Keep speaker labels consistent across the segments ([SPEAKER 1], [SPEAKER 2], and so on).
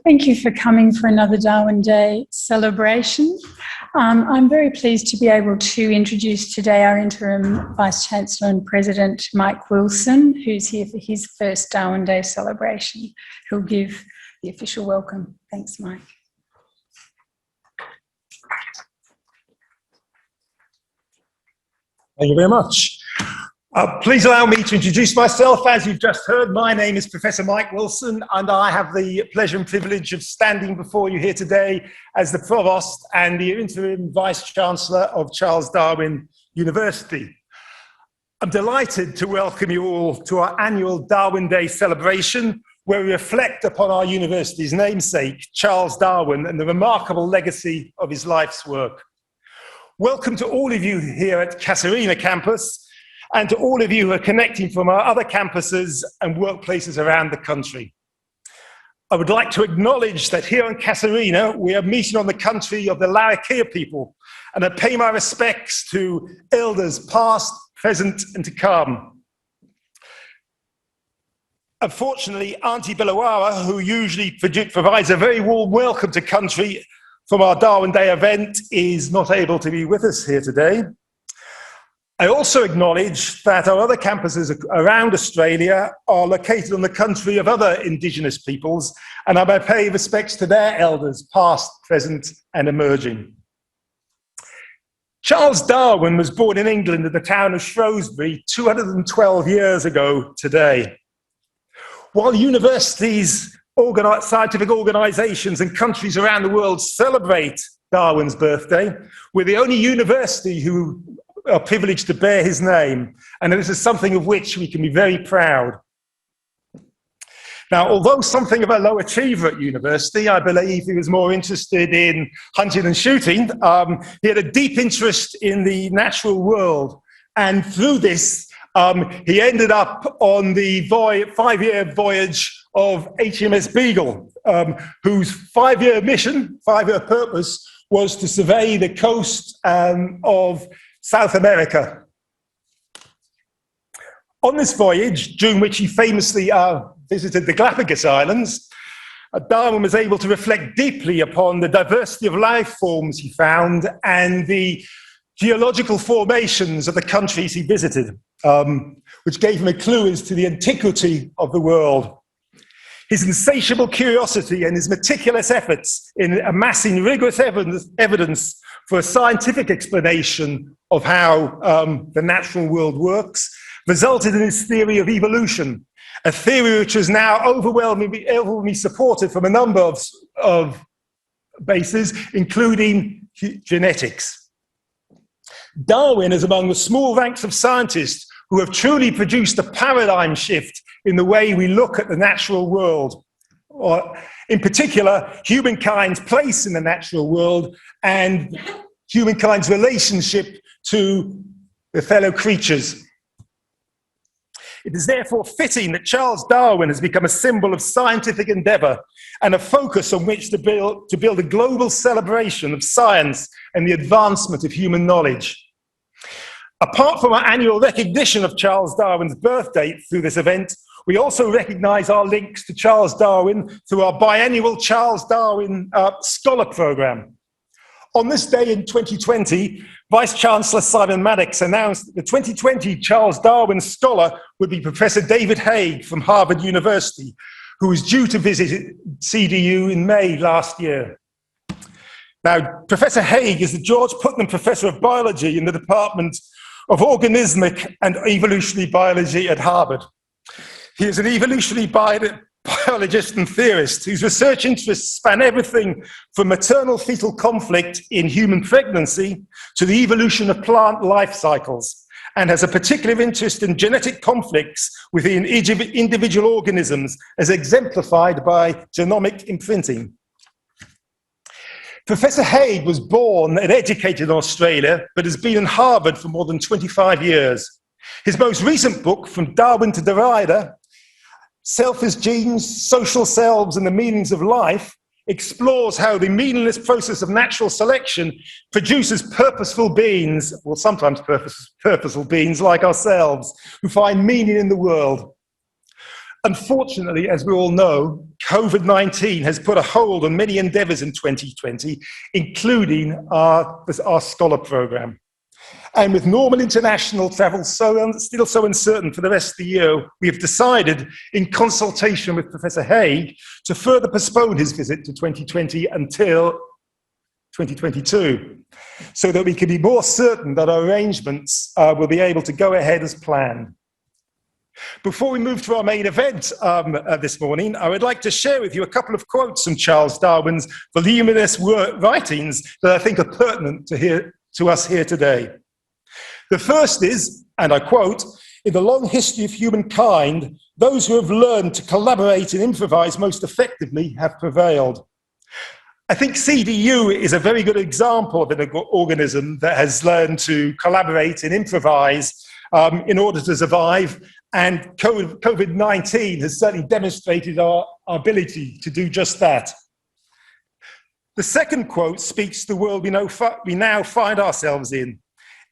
[SPEAKER 1] Thank you for coming for another Darwin Day celebration. I'm very pleased to be able to introduce today our Interim Vice-Chancellor and President, Mike Wilson, who's here for his first Darwin Day celebration. He'll give the official welcome. Thanks, Mike.
[SPEAKER 2] Thank you very much. Please allow me to introduce myself. As you've just heard, my name is Professor Mike Wilson, and I have the pleasure and privilege of standing before you here today as the Provost and the Interim Vice-Chancellor of Charles Darwin University. I'm delighted to welcome you all to our annual Darwin Day celebration, where we reflect upon our university's namesake, Charles Darwin, and the remarkable legacy of his life's work. Welcome to all of you here at Casuarina campus, and to all of you who are connecting from our other campuses and workplaces around the country. I would like to acknowledge that here in Casuarina, we are meeting on the country of the Larrakia people, and I pay my respects to elders past, present, and to come. Unfortunately, Auntie Bilawara, who usually provides a very warm welcome to country from our Darwin Day event, is not able to be with us here today. I also acknowledge that our other campuses around Australia are located on the country of other Indigenous peoples, and I pay respects to their elders, past, present, and emerging. Charles Darwin was born in England in the town of Shrewsbury 212 years ago today. While universities, scientific organizations, and countries around the world celebrate Darwin's birthday, we're the only university who are privileged to bear his name, and this is something of which we can be very proud. Now, although something of a low achiever at university, I believe he was more interested in hunting and shooting. He had a deep interest in the natural world, and through this, he ended up on the five-year voyage of HMS Beagle, whose five-year purpose was to survey the coast of South America. On this voyage, during which he famously visited the Galapagos Islands, Darwin was able to reflect deeply upon the diversity of life forms he found and the geological formations of the countries he visited, which gave him a clue as to the antiquity of the world. His insatiable curiosity and his meticulous efforts in amassing rigorous evidence for a scientific explanation of how the natural world works resulted in his theory of evolution, a theory which is now overwhelmingly supported from a number of bases, including genetics. Darwin is among the small ranks of scientists who have truly produced a paradigm shift in the way we look at the natural world, or in particular, humankind's place in the natural world and humankind's relationship to the fellow creatures. It is therefore fitting that Charles Darwin has become a symbol of scientific endeavor and a focus on which to build a global celebration of science and the advancement of human knowledge. Apart from our annual recognition of Charles Darwin's birth date through this event, we also recognize our links to Charles Darwin through our biannual Charles Darwin Scholar Program. On this day in 2020, Vice-Chancellor Simon Maddox announced that the 2020 Charles Darwin Scholar would be Professor David Haig from Harvard University, who was due to visit CDU in May last year. Now, Professor Haig is the George Putnam Professor of Biology in the Department of Organismic and Evolutionary Biology at Harvard. He is an evolutionary biologist and theorist whose research interests span everything from maternal-fetal conflict in human pregnancy to the evolution of plant life cycles, and has a particular interest in genetic conflicts within individual organisms, as exemplified by genomic imprinting. Professor Haig was born and educated in Australia, but has been in Harvard for more than 25 years. His most recent book, From Darwin to Derrida, Self as Genes, Social Selves and the Meanings of Life, explores how the meaningless process of natural selection produces purposeful beings, or sometimes purposeful beings like ourselves, who find meaning in the world. Unfortunately, as we all know, COVID-19 has put a hold on many endeavours in 2020, including our scholar programme. And with normal international travel still so uncertain for the rest of the year, we have decided, in consultation with Professor Haig, to further postpone his visit to 2020 until 2022, so that we can be more certain that our arrangements will be able to go ahead as planned. Before we move to our main event this morning, I would like to share with you a couple of quotes from Charles Darwin's voluminous writings that I think are pertinent to us here today. The first is, and I quote, "In the long history of humankind, those who have learned to collaborate and improvise most effectively have prevailed." I think CDU is a very good example of an organism that has learned to collaborate and improvise in order to survive, and COVID-19 has certainly demonstrated our ability to do just that. The second quote speaks to the world we now find ourselves in.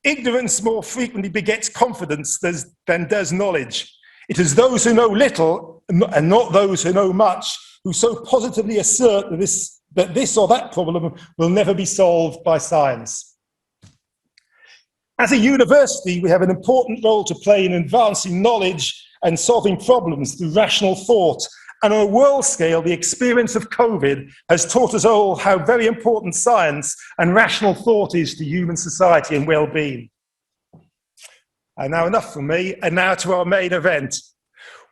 [SPEAKER 2] "Ignorance more frequently begets confidence than does knowledge. It is those who know little and not those who know much who so positively assert that this or that problem will never be solved by science." As a university, we have an important role to play in advancing knowledge and solving problems through rational thought. And on a world scale, the experience of COVID has taught us all how very important science and rational thought is to human society and well-being. And now enough from me, and now to our main event.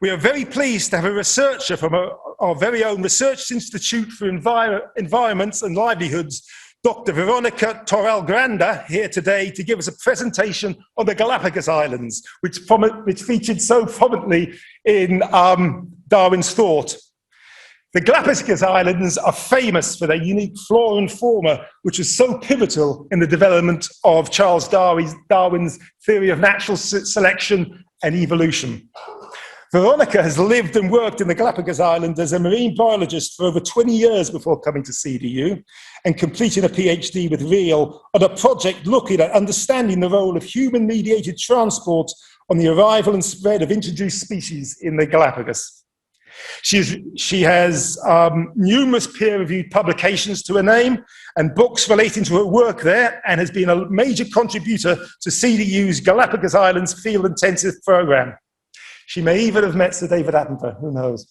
[SPEAKER 2] We are very pleased to have a researcher from our very own Research Institute for Environment and Livelihoods, Dr. Veronica Toral-Granda, here today to give us a presentation on the Galapagos Islands, which featured so prominently in Darwin's thought. The Galapagos Islands are famous for their unique flora and fauna, which is so pivotal in the development of Charles Darwin's theory of natural selection and evolution. Veronica has lived and worked in the Galapagos Islands as a marine biologist for over 20 years before coming to CDU and completing a PhD with RIEL on a project looking at understanding the role of human-mediated transport on the arrival and spread of introduced species in the Galapagos. She has numerous peer-reviewed publications to her name and books relating to her work there, and has been a major contributor to CDU's Galapagos Islands Field Intensive Program. She may even have met Sir David Attenborough, who knows.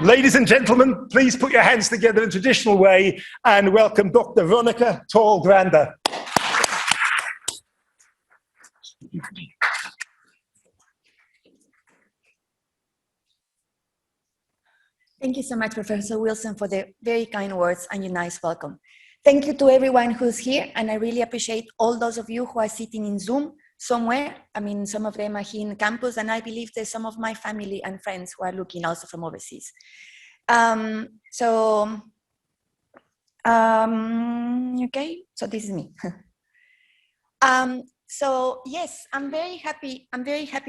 [SPEAKER 2] Ladies and gentlemen, please put your hands together in a traditional way and welcome Dr. Veronica Toral-Granda.
[SPEAKER 3] Thank you so much, Professor Wilson, for the very kind words and your nice welcome. Thank you to everyone who's here, and I really appreciate all those of you who are sitting in Zoom somewhere. I mean, some of them are here in campus, and I believe there's some of my family and friends who are looking also from overseas. Okay, so this is me. So yes, I'm very happy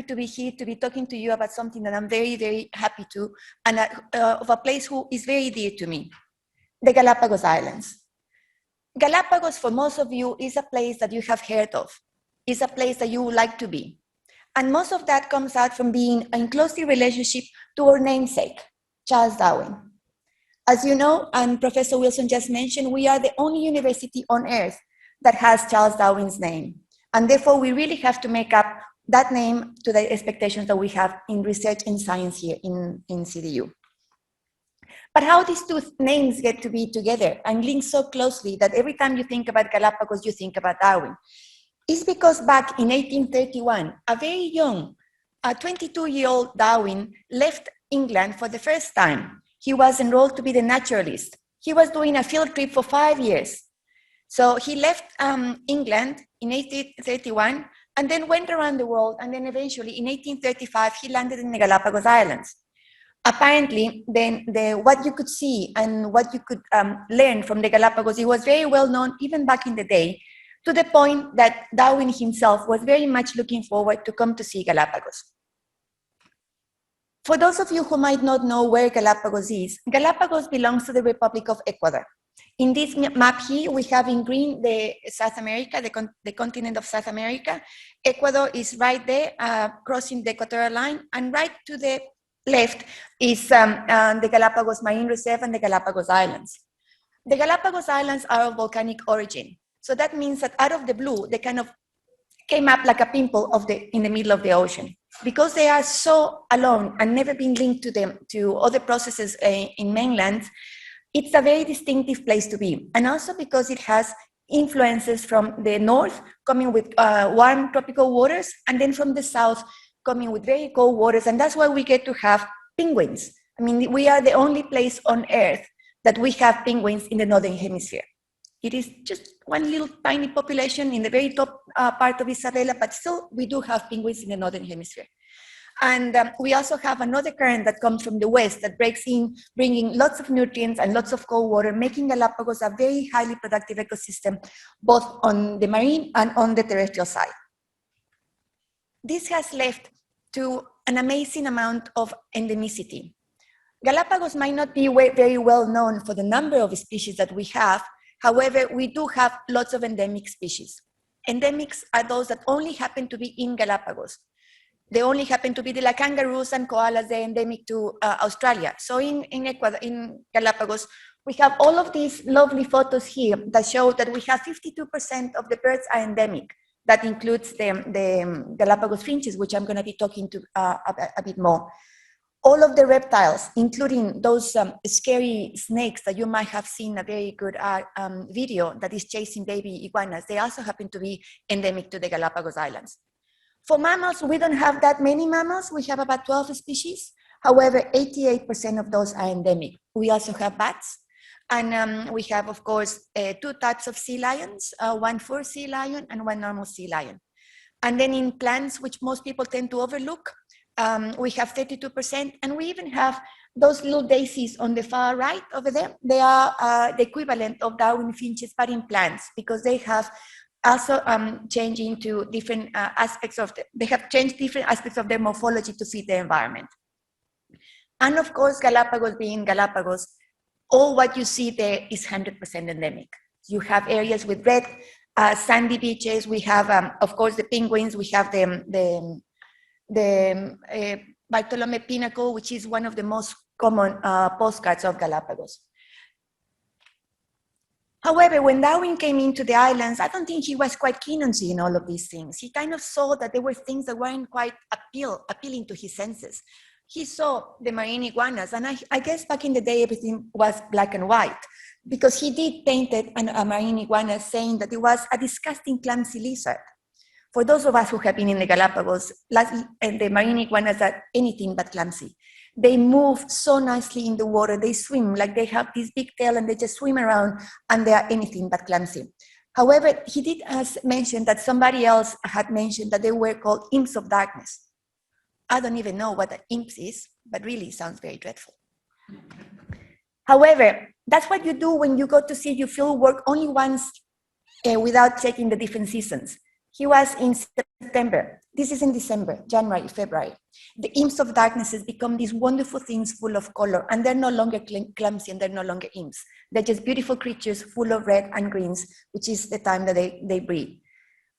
[SPEAKER 3] to be here, to be talking to you about something that I'm very, very happy to, and of a place who is very dear to me, the Galapagos Islands. Galapagos, for most of you, is a place that you have heard of. It's a place that you would like to be. And most of that comes out from being in close relationship to our namesake, Charles Darwin. As you know, and Professor Wilson just mentioned, we are the only university on earth that has Charles Darwin's name. And therefore, we really have to make up that name to the expectations that we have in research and science here in CDU. But how these two names get to be together and linked so closely that every time you think about Galapagos, you think about Darwin, is because back in 1831, a very young, 22-year-old Darwin left England for the first time. He was enrolled to be the naturalist. He was doing a field trip for 5 years. So he left England in 1831 and then went around the world, and then eventually in 1835 he landed in the Galapagos Islands. Apparently, then what you could see and what you could learn from the Galapagos, it was very well known even back in the day, to the point that Darwin himself was very much looking forward to come to see Galapagos. For those of you who might not know where Galapagos is, Galapagos belongs to the Republic of Ecuador. In this map here, we have in green the South America, the continent of South America. Ecuador is right there, crossing the equatorial line, and right to the left is the Galapagos Marine Reserve and the Galapagos Islands. The Galapagos Islands are of volcanic origin. So that means that out of the blue, they kind of came up like a pimple in the middle of the ocean. Because they are so alone and never been linked to other processes in mainland, it's a very distinctive place to be. And also because it has influences from the north coming with warm tropical waters, and then from the south coming with very cold waters. And that's why we get to have penguins. I mean, we are the only place on Earth that we have penguins in the northern hemisphere. It is just one little tiny population in the very top part of Isabella, but still we do have penguins in the northern hemisphere. And we also have another current that comes from the west that breaks in, bringing lots of nutrients and lots of cold water, making Galapagos a very highly productive ecosystem, both on the marine and on the terrestrial side. This has led to an amazing amount of endemicity. Galapagos might not be very well known for the number of species that we have. However, we do have lots of endemic species. Endemics are those that only happen to be in Galapagos. They only happen to be the kangaroos and koalas, they're endemic to Australia. So in Ecuador, in Galapagos, we have all of these lovely photos here that show that we have 52% of the birds are endemic. That includes the Galapagos finches, which I'm going to be talking to a bit more. All of the reptiles, including those scary snakes that you might have seen a very good video that is chasing baby iguanas, they also happen to be endemic to the Galapagos Islands. For mammals, we don't have that many mammals. We have about 12 species. However, 88% of those are endemic. We also have bats. And we have, of course, 2 types of sea lions, one fur sea lion and one normal sea lion. And then in plants, which most people tend to overlook, we have 32%. And we even have those little daisies on the far right over there. They are the equivalent of Darwin finches, but in plants, because they have also changed into different aspects of they have changed different aspects of their morphology to fit the environment. And of course, Galapagos being Galapagos, all what you see there is 100% endemic. You have areas with red sandy beaches. We have, of course, the penguins. We have the Bartolome Pinnacle, which is one of the most common postcards of Galapagos. However, when Darwin came into the islands, I don't think he was quite keen on seeing all of these things. He kind of saw that there were things that weren't quite appealing to his senses. He saw the marine iguanas, and I guess back in the day, everything was black and white, because he did paint a marine iguana saying that it was a disgusting, clumsy lizard. For those of us who have been in the Galapagos, the marine iguanas are anything but clumsy. They move so nicely in the water. They swim like they have this big tail and they just swim around, and they are anything but clumsy. However, he did mention that somebody else had mentioned that they were called Imps of Darkness. I don't even know what an imp is, but really sounds very dreadful. However, that's what you do when you go to see your field work only once without checking the different seasons. He was in September. This is in December, January, February. The Imps of Darkness has become these wonderful things full of color, and they're no longer clumsy and they're no longer imps. They're just beautiful creatures full of red and greens, which is the time that they breed.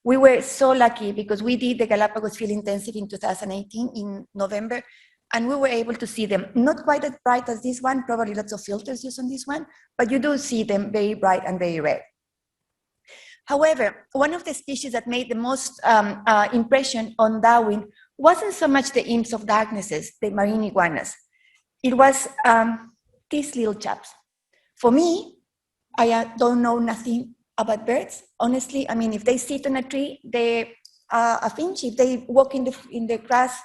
[SPEAKER 3] We were so lucky because we did the Galapagos Field Intensive in 2018 in November, and we were able to see them. Not quite as bright as this one, probably lots of filters used on this one, but you do see them very bright and very red. However, one of the species that made the most impression on Darwin wasn't so much the Imps of Darknesses, the marine iguanas. It was these little chaps. For me, I don't know nothing about birds. Honestly, I mean, if they sit on a tree, they are a finch. If they walk in the grass,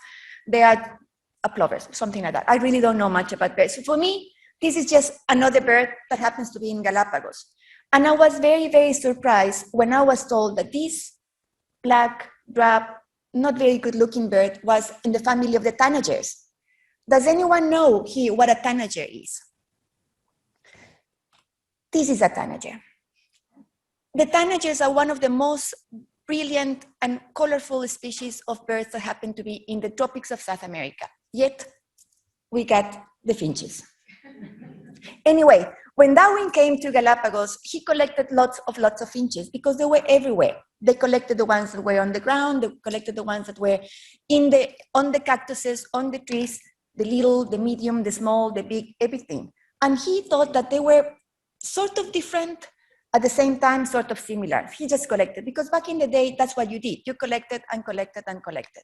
[SPEAKER 3] they are a plover, something like that. I really don't know much about birds. So for me, this is just another bird that happens to be in Galapagos. And I was very, very surprised when I was told that this black, drab, not very good looking bird was in the family of the Tanagers. Does anyone know here what a Tanager is? This is a Tanager. The Tanagers are one of the most brilliant and colorful species of birds that happen to be in the tropics of South America. Yet, we got the finches. Anyway, when Darwin came to Galapagos, he collected lots of finches because they were everywhere. They collected the ones that were on the ground, they collected the ones that were on the cactuses, on the trees, the little, the medium, the small, the big, everything. And he thought that they were sort of different, at the same time, sort of similar. He just collected, because back in the day, that's what you did. You collected and collected and collected.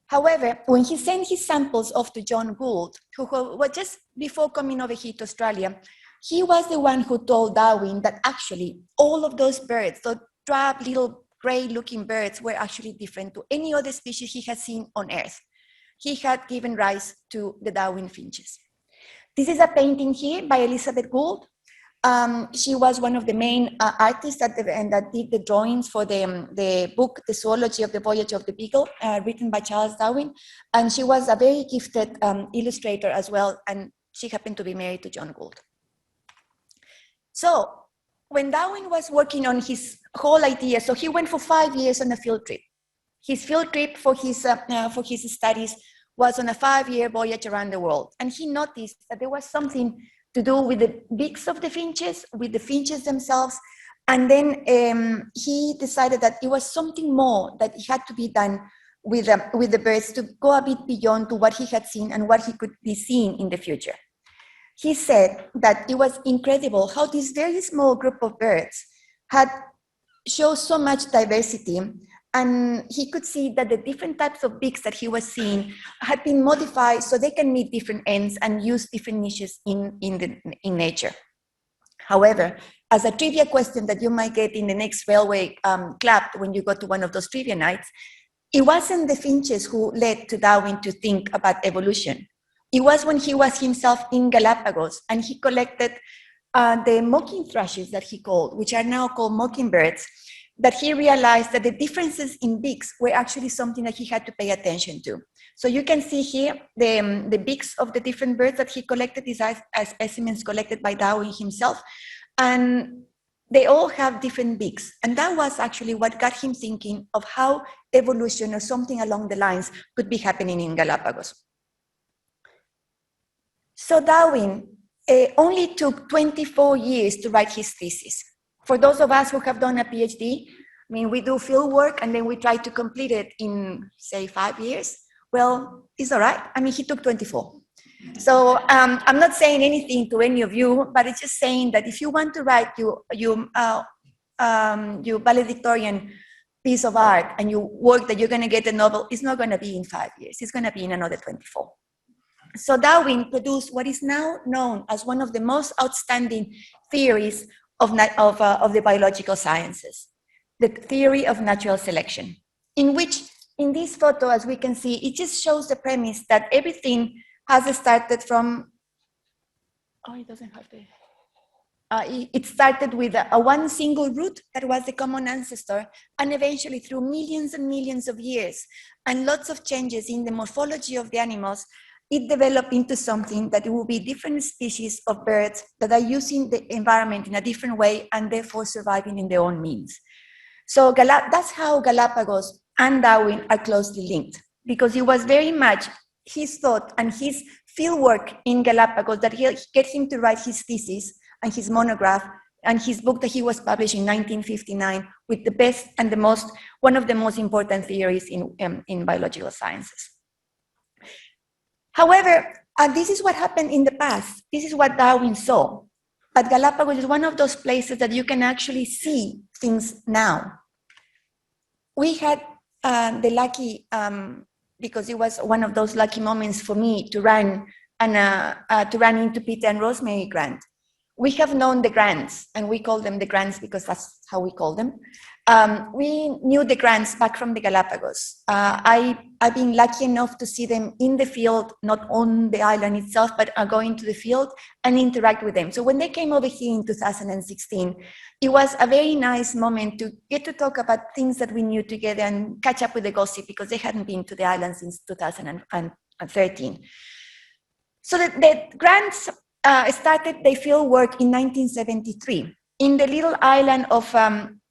[SPEAKER 3] However, when he sent his samples off to John Gould, who was just before coming over here to Australia, he was the one who told Darwin that actually all of those birds, those drab little gray-looking birds, were actually different to any other species he had seen on Earth. He had given rise to the Darwin finches. This is a painting here by Elizabeth Gould. She was one of the main artists that did the drawings for the book, The Zoology of the Voyage of the Beagle, written by Charles Darwin. And she was a very gifted illustrator as well, and she happened to be married to John Gould. So when Darwin was working on his whole idea, so he went for 5 years on a field trip. His field trip for his studies was on a 5-year voyage around the world. And he noticed that there was something to do with the beaks of the finches, with the finches themselves. And then he decided that it was something more that had to be done with the birds to go a bit beyond to what he had seen and what he could be seeing in the future. He said that it was incredible how this very small group of birds had shown so much diversity, and he could see that the different types of beaks that he was seeing had been modified so they can meet different ends and use different niches in nature. However, as a trivia question that you might get in the next railway club when you go to one of those trivia nights, it wasn't the finches who led to Darwin to think about evolution. It was when he was himself in Galapagos and he collected the mocking thrushes that he called, which are now called mockingbirds, that he realized that the differences in beaks were actually something that he had to pay attention to. So you can see here the beaks of the different birds that he collected. These are specimens collected by Darwin himself. And they all have different beaks. And that was actually what got him thinking of how evolution or something along the lines could be happening in Galapagos. So Darwin only took 24 years to write his thesis. For those of us who have done a PhD, I mean, we do field work and then we try to complete it in, say, 5 years. Well, it's all right. I mean, he took 24. So I'm not saying anything to any of you, but it's just saying that if you want to write your valedictorian piece of art and you work that you're going to get a Nobel, it's not going to be in 5 years. It's going to be in another 24. So Darwin produced what is now known as one of the most outstanding theories of the biological sciences, the theory of natural selection, in which, in this photo, as we can see, it just shows the premise that everything has started from, it doesn't have the, it started with a one single root that was the common ancestor, and eventually through millions and millions of years and lots of changes in the morphology of the animals, it developed into something that it will be different species of birds that are using the environment in a different way and therefore surviving in their own means. So that's how Galapagos and Darwin are closely linked, because it was very much his thought and his fieldwork in Galapagos that gets him to write his thesis and his monograph and his book that he was published in 1959 with the best and one of the most important theories in biological sciences. However, this is what happened in the past. This is what Darwin saw. But Galapagos is one of those places that you can actually see things now. We had the lucky, because it was one of those lucky moments for me to run into Peter and Rosemary Grant. We have known the Grants, and we call them the Grants because that's how we call them. We knew the Grants back from the Galapagos. I've been lucky enough to see them in the field, not on the island itself, but going to the field and interact with them. So when they came over here in 2016, it was a very nice moment to get to talk about things that we knew together and catch up with the gossip, because they hadn't been to the island since 2013. So the Grants started their field work in 1973 in the little island of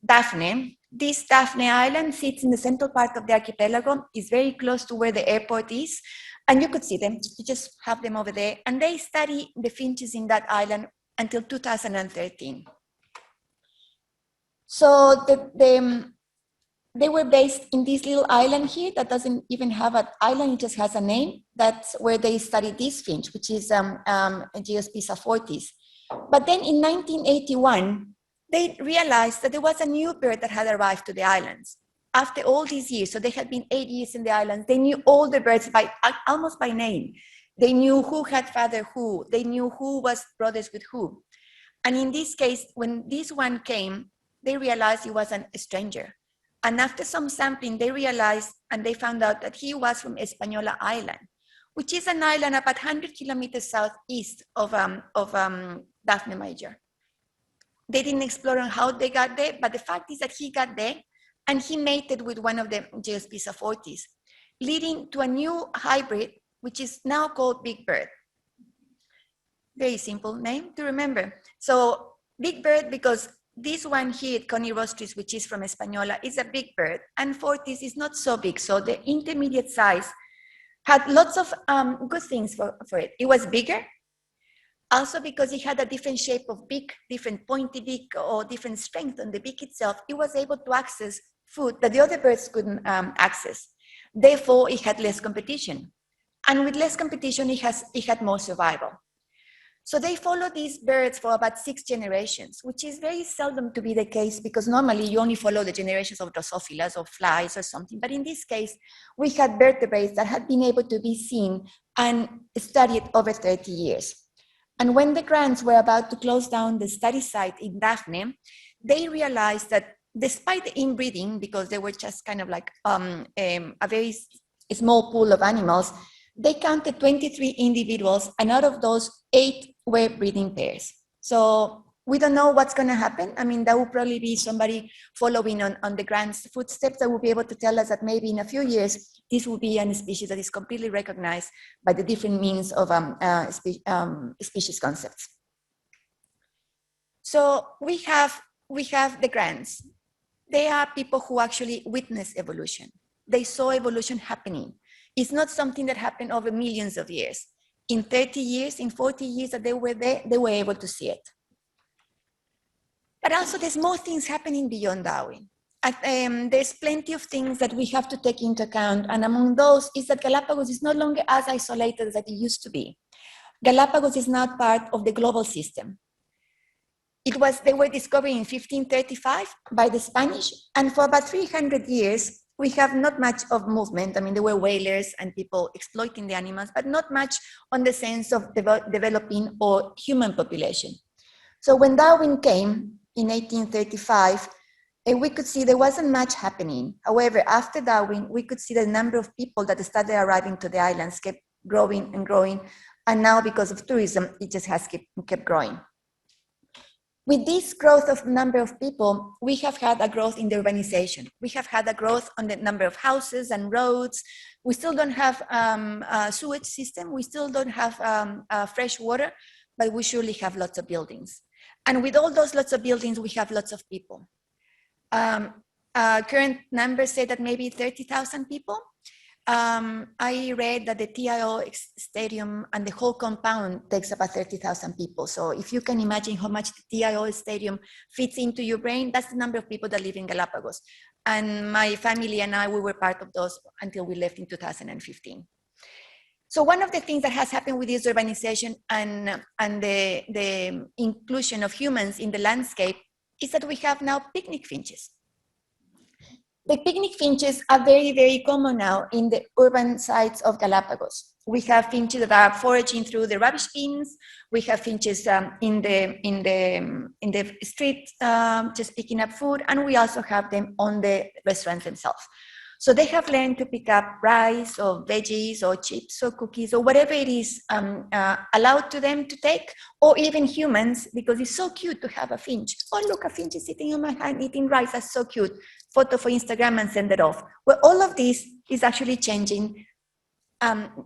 [SPEAKER 3] Daphne. This Daphne Island sits in the central part of the archipelago. It's very close to where the airport is, and you could see them. You just have them over there, and they study the finches in that island until 2013. So they were based in this little island here that doesn't even have an island, it just has a name. That's where they studied this finch, which is Geospisa fortis. But then in 1981, they realized that there was a new bird that had arrived to the islands. After all these years, so they had been 8 years in the islands, they knew all the birds almost by name. They knew who had father who, they knew who was brothers with who. And in this case, when this one came, they realized he was a stranger. And after some sampling, they realized and they found out that he was from Española Island, which is an island about 100 kilometers southeast of Daphne Major. They didn't explore on how they got there, but the fact is that he got there and he mated with one of the Geospisa fortis, leading to a new hybrid, which is now called Big Bird. Very simple name to remember. So Big Bird, because this one here, Coney rostris, which is from Española, is a big bird, and fortis is not so big. So the intermediate size had lots of good things for it. It was bigger, also because it had a different shape of beak, different pointy beak, or different strength on the beak itself. It was able to access food that the other birds couldn't access. Therefore, it had less competition. And with less competition, it had more survival. So they follow these birds for about 6 generations, which is very seldom to be the case because normally you only follow the generations of Drosophila or flies or something. But in this case, we had vertebrates that had been able to be seen and studied over 30 years. And when the grants were about to close down the study site in Daphne, they realized that despite the inbreeding, because they were just kind of like a very small pool of animals, they counted 23 individuals, and out of those, 8 were breeding pairs. So we don't know what's going to happen. I mean, that will probably be somebody following on the grant's footsteps that will be able to tell us that maybe in a few years, this will be a species that is completely recognized by the different means of species concepts. So we have the grants. They are people who actually witness evolution. They saw evolution happening. It's not something that happened over millions of years. In 30 years, in 40 years that they were there, they were able to see it. But also there's more things happening beyond Darwin. There's plenty of things that we have to take into account. And among those is that Galapagos is no longer as isolated as it used to be. Galapagos is now part of the global system. They were discovered in 1535 by the Spanish. And for about 300 years, we have not much of movement. I mean, there were whalers and people exploiting the animals, but not much on the sense of developing or human population. So when Darwin came in 1835, we could see there wasn't much happening. However, after Darwin, we could see the number of people that started arriving to the islands kept growing and growing. And now because of tourism, it just has kept growing. With this growth of number of people, we have had a growth in the urbanization. We have had a growth on the number of houses and roads. We still don't have a sewage system. We still don't have fresh water, but we surely have lots of buildings. And with all those lots of buildings, we have lots of people. Current numbers say that maybe 30,000 people. I read that the TIO stadium and the whole compound takes about 30,000 people. So if you can imagine how much the TIO stadium fits into your brain, that's the number of people that live in Galapagos. And my family and I, we were part of those until we left in 2015. So one of the things that has happened with this urbanization and the inclusion of humans in the landscape is that we have now picnic finches. The picnic finches are very, very common now in the urban sites of Galapagos. We have finches that are foraging through the rubbish bins. We have finches in the street just picking up food, and we also have them on the restaurants themselves. So they have learned to pick up rice or veggies or chips or cookies or whatever it is allowed to them to take, or even humans, because it's so cute to have a finch. Oh, look, a finch is sitting on my hand eating rice. That's so cute. Photo for Instagram and send it off. Well, all of this is actually changing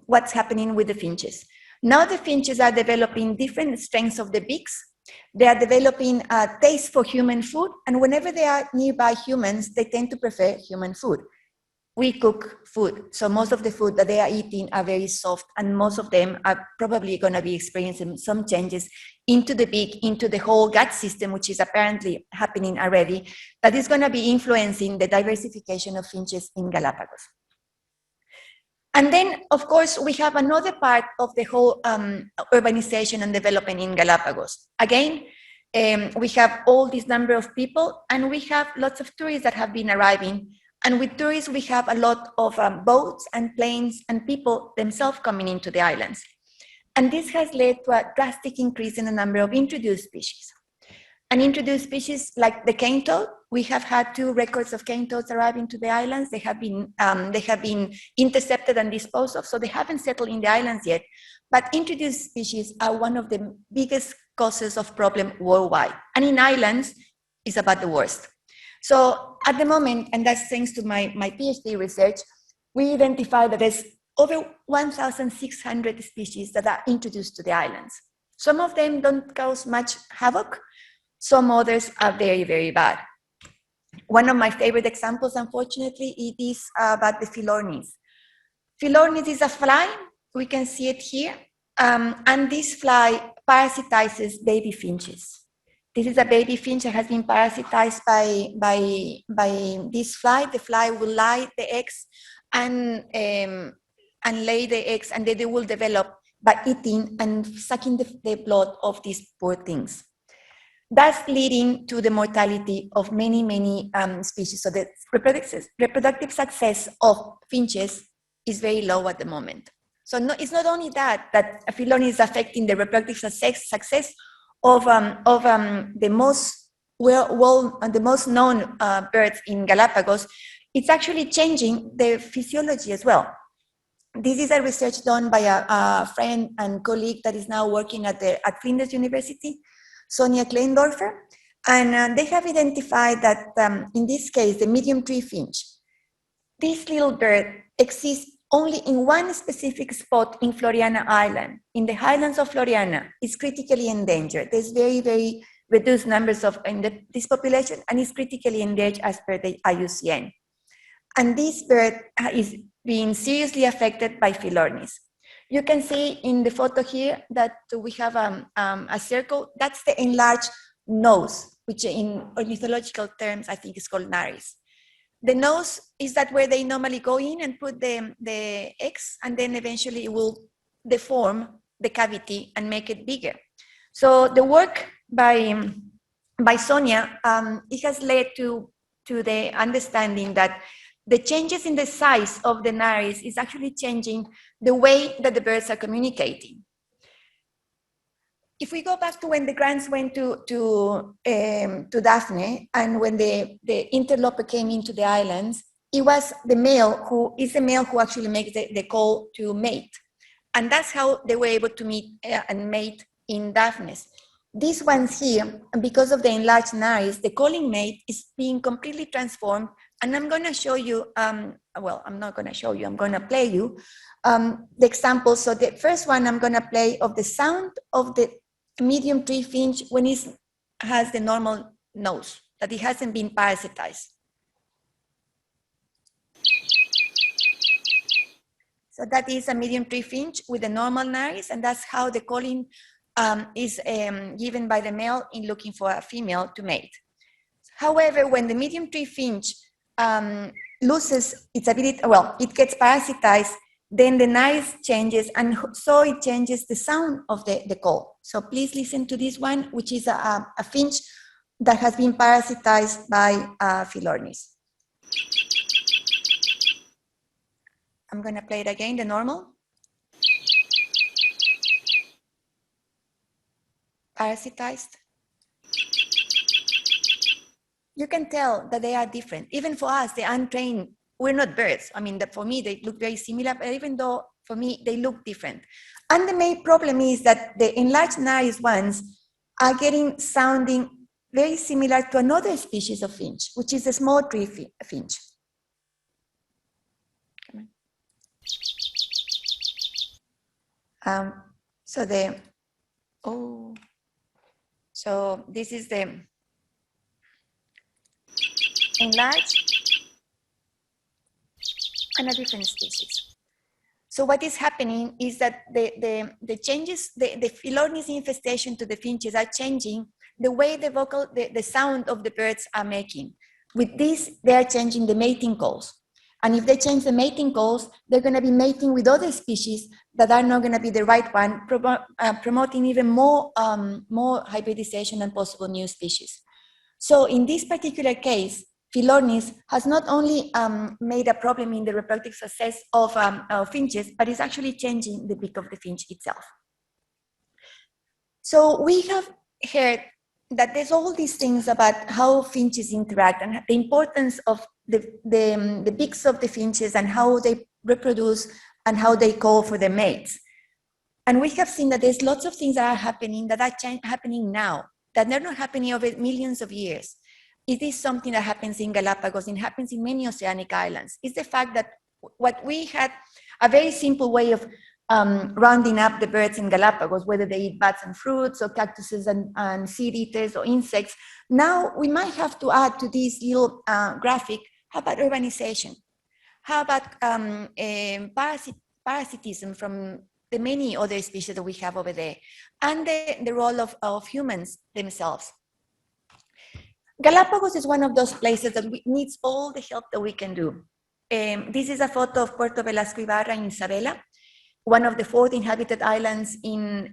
[SPEAKER 3] what's happening with the finches. Now the finches are developing different strengths of the beaks. They are developing a taste for human food. And whenever they are nearby humans, they tend to prefer human food. we cook food. So most of the food that they are eating are very soft, and most of them are probably going to be experiencing some changes into the beak, into the whole gut system, which is apparently happening already, that is going to be influencing the diversification of finches in Galapagos. And then, of course, we have another part of the whole urbanization and development in Galapagos. Again, we have all this number of people, and we have lots of tourists that have been arriving. And with tourists, we have a lot of boats and planes and people themselves coming into the islands. And this has led to a drastic increase in the number of introduced species. And introduced species like the cane toad, we have had 2 records of cane toads arriving to the islands. They have been intercepted and disposed of, so they haven't settled in the islands yet. But introduced species are one of the biggest causes of problem worldwide. And in islands, it's about the worst. So at the moment, and that's thanks to my PhD research, we identified that there's over 1,600 species that are introduced to the islands. Some of them don't cause much havoc. Some others are very, very bad. One of my favorite examples, unfortunately, it is about the Philornis. Philornis is a fly. We can see it here. And this fly parasitizes baby finches. This is a baby finch that has been parasitized by this fly. The fly will lay the eggs and lay the eggs, and then they will develop by eating and sucking the blood of these poor things. That's leading to the mortality of many, many species. So the reproductive success of finches is very low at the moment. So it's not only that Philornis is affecting the reproductive success of the most known birds in Galapagos. It's actually changing the physiology as well. This is a research done by a friend and colleague that is now working at Flinders University, Sonia Kleindorfer, and they have identified that in this case, the medium tree finch, this little bird exists only in one specific spot in Floriana Island. In the highlands of Floriana, it's critically endangered. There's very, very reduced numbers in this population, and it's critically endangered as per the IUCN. And this bird is being seriously affected by Philornis. You can see in the photo here that we have a circle. That's the enlarged nose, which in ornithological terms, I think is called nares. The nose is that where they normally go in and put the eggs, and then eventually it will deform the cavity and make it bigger. So the work by Sonia, it has led to the understanding that the changes in the size of the nares is actually changing the way that the birds are communicating. If we go back to when the grants went to Daphne, and when the interloper came into the islands, it was the male who actually makes the call to mate. And that's how they were able to meet and mate in Daphne's. These ones here, because of the enlarged nares, the calling mate is being completely transformed. And I'm going to show you, well, I'm not going to show you, I'm going to play you the example. So the first one I'm going to play of the sound of the medium tree finch when it has the normal nose, that it hasn't been parasitized. So that is a medium tree finch with the normal nares, and that's how the calling is given by the male in looking for a female to mate. However, when the medium tree finch loses its ability, well, it gets parasitized, then the nares changes, and so it changes the sound of the call. So please listen to this one, which is a finch that has been parasitized by Philornis. I'm going to play it again, the normal. Parasitized. You can tell that they are different. Even for us, the untrained, we're not birds. I mean, for me, they look very similar, but even though for me, they look different. And the main problem is that the enlarged nares ones are sounding very similar to another species of finch, which is a small tree finch. So this is the enlarged and a different species. So what is happening is that the changes, the Philornis infestation to the finches are changing the way the sound of the birds are making. With this, they are changing the mating calls. And if they change the mating calls, they're going to be mating with other species that are not going to be the right one, promoting even more hybridization and possible new species. So in this particular case, Philornis has not only made a problem in the reproductive success of finches, but it's actually changing the beak of the finch itself. So we have heard that there's all these things about how finches interact and the importance of the beaks of the finches and how they reproduce and how they call for their mates. And we have seen that there's lots of things that are happening happening now, that they're not happening over millions of years. It is something that happens in Galapagos and happens in many oceanic islands. It's the fact that what we had a very simple way of rounding up the birds in Galapagos, whether they eat buds and fruits or cactuses and seed eaters or insects. Now we might have to add to this little graphic, how about urbanization? How about parasitism from the many other species that we have over there? And the role of humans themselves. Galapagos is one of those places that needs all the help that we can do. This is a photo of Puerto Velasco Ibarra in Isabela, one of the 4 inhabited islands in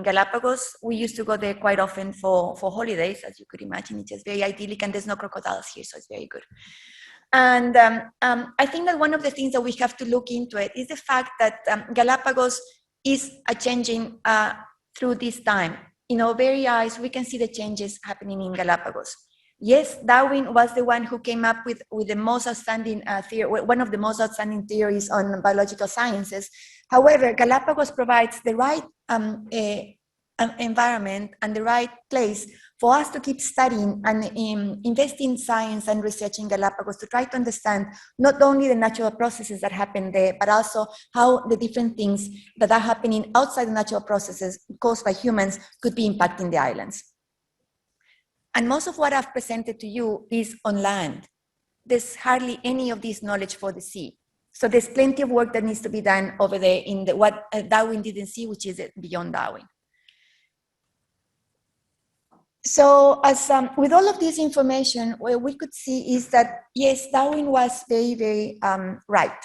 [SPEAKER 3] Galapagos. We used to go there quite often for holidays, as you could imagine. It's just very idyllic, and there's no crocodiles here, so it's very good. And I think that one of the things that we have to look into it is the fact that Galapagos is changing through this time. In our very eyes, we can see the changes happening in Galapagos. Yes, Darwin was the one who came up with the most outstanding one of the most outstanding theories on biological sciences. However, Galapagos provides the right environment and the right place for us to keep studying and invest in science and research in Galapagos to try to understand not only the natural processes that happen there, but also how the different things that are happening outside the natural processes caused by humans could be impacting the islands. And most of what I've presented to you is on land. There's hardly any of this knowledge for the sea. So there's plenty of work that needs to be done over there in what Darwin didn't see, which is beyond Darwin. So as with all of this information, what we could see is that, yes, Darwin was very, very right.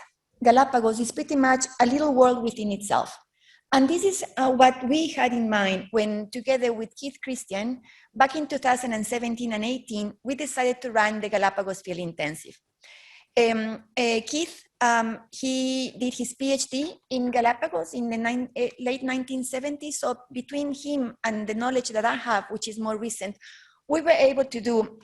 [SPEAKER 3] Galapagos is pretty much a little world within itself. And this is what we had in mind when, together with Keith Christian, back in 2017 and 18, we decided to run the Galapagos Field Intensive. Keith, he did his PhD in Galapagos in the late 1970s. So between him and the knowledge that I have, which is more recent, we were able to do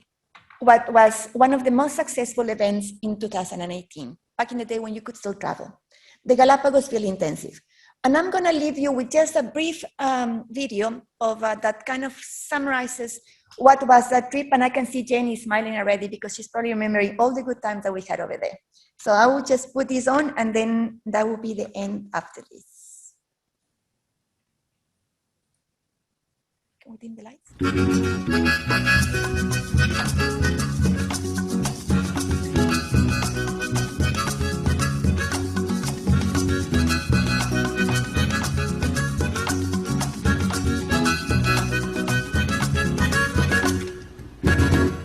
[SPEAKER 3] what was one of the most successful events in 2018, back in the day when you could still travel, the Galapagos Field Intensive. And I'm going to leave you with just a brief video of that kind of summarizes what was that trip. And I can see Jenny smiling already because she's probably remembering all the good times that we had over there. So I will just put this on and then that will be the end after this. Can we dim the lights?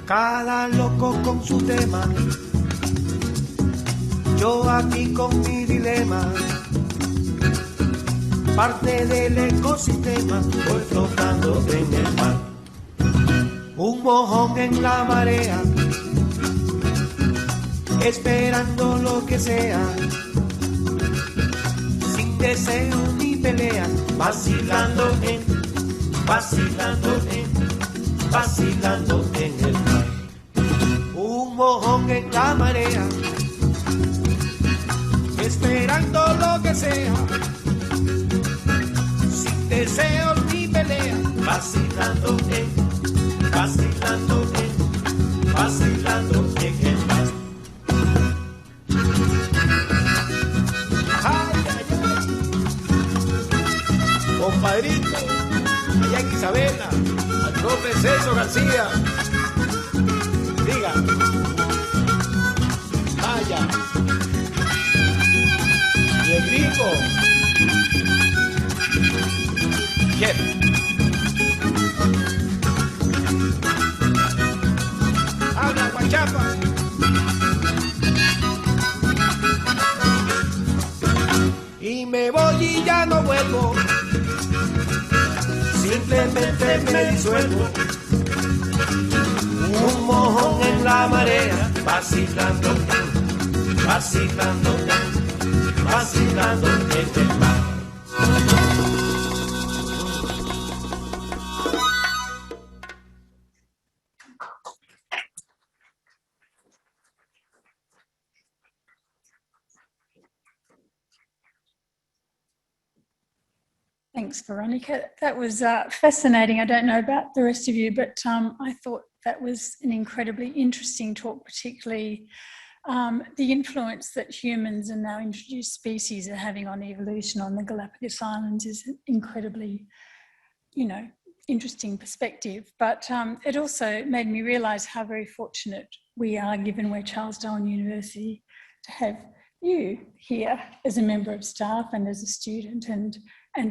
[SPEAKER 4] Cada loco con su tema, yo aquí con mi dilema, parte del ecosistema, voy flotando en el mar, un mojón en la marea, esperando lo que sea, sin deseo ni pelea, vacilando en el mar. Un mojón en la marea, esperando lo que sea, sin deseo ni pelea, vacilando en el mar. Ay, ay, ay. Compadrito, allá en Isabela, al profe Celso García. Diga. Vaya. Y me voy y ya no vuelvo, simplemente me disuelvo. Un mojón en la marea, vacilando, vacilando, vacilando en el mar.
[SPEAKER 1] Thanks, Veronica. That was fascinating. I don't know about the rest of you, but I thought that was an incredibly interesting talk, particularly the influence that humans and now introduced species are having on evolution on the Galapagos Islands is an incredibly, interesting perspective. But it also made me realise how very fortunate we are, given we're Charles Darwin University, to have you here as a member of staff and as a student, and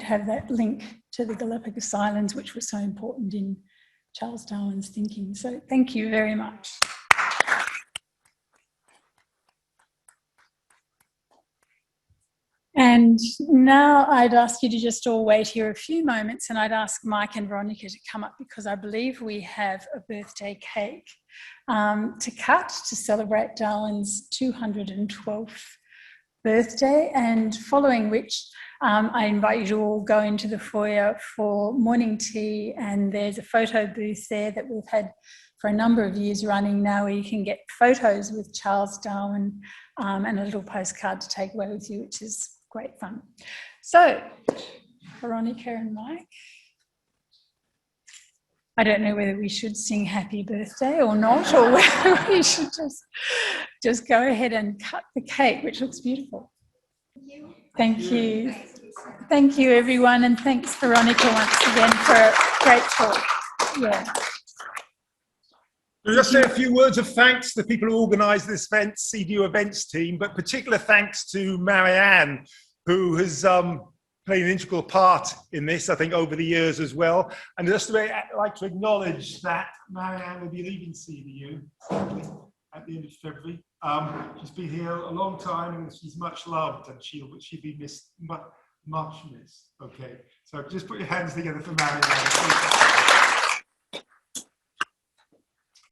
[SPEAKER 1] have that link to the Galapagos Islands, which was so important in Charles Darwin's thinking. So thank you very much. And now I'd ask you to just all wait here a few moments, and I'd ask Mike and Veronica to come up, because I believe we have a birthday cake to cut to celebrate Darwin's 212th birthday, and following which I invite you to all go into the foyer for morning tea, and there's a photo booth there that we've had for a number of years running now, where you can get photos with Charles Darwin and a little postcard to take away with you, which is great fun. So, Veronica and Mike, I don't know whether we should sing happy birthday or not, or whether we should just go ahead and cut the cake, which looks beautiful. Thank you. Thank you, everyone, and thanks, Veronica, once again for a great talk. Yeah.
[SPEAKER 2] I'll just say a few words of thanks to the people who organised this event, CDU events team, but particular thanks to Marianne, who has played an integral part in this, I think, over the years as well. And just like to acknowledge that Marianne will be leaving CDU at the end of February. She's been here a long time and she's much loved, and she'll be missed, much missed. Okay, so just put your hands together for Marianne.